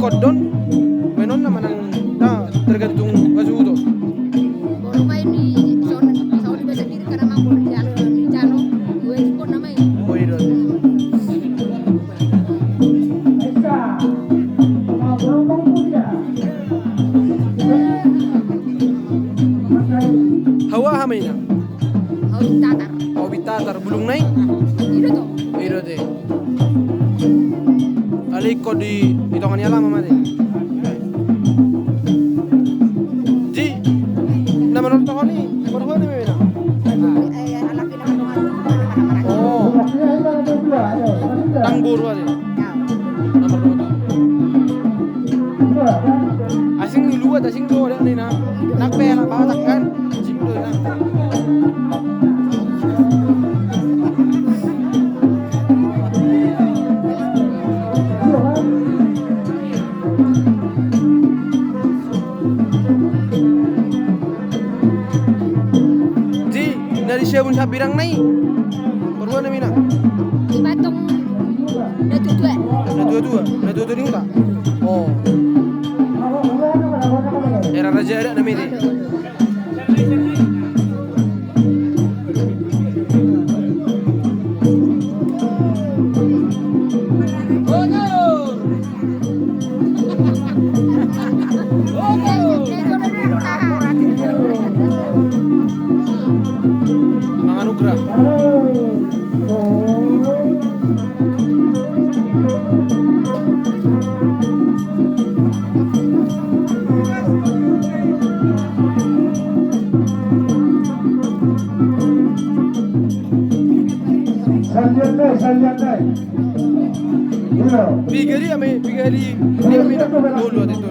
kodon menon naman ang tergantung kasudo. Baru main di Saudi bisa diri karena mampu di Jalo, gue ekspor namanya. Oh iya. Hawa hamina. Hau tatar. Hawa bitatar bulung nai. Itu tuh. Iro deh. Alik ko di hitungannya lama mati. Ji, nama menurut kau ni, menurut kau ni mana? Anak kita kan Oh, Tangbur aja. Nomor dua. Asing dulu ada asing dulu ada nih nah. Nak pera bawa takkan. Asing dulu nah. Dari Sewun Sabirang nai, perlu ada mina. di Batung udah tujuan. Ada dua ni enggak? Oh, era raja ada namanya. Anugerah. Sanjay. Bigari ini kami nak dulu ada itu.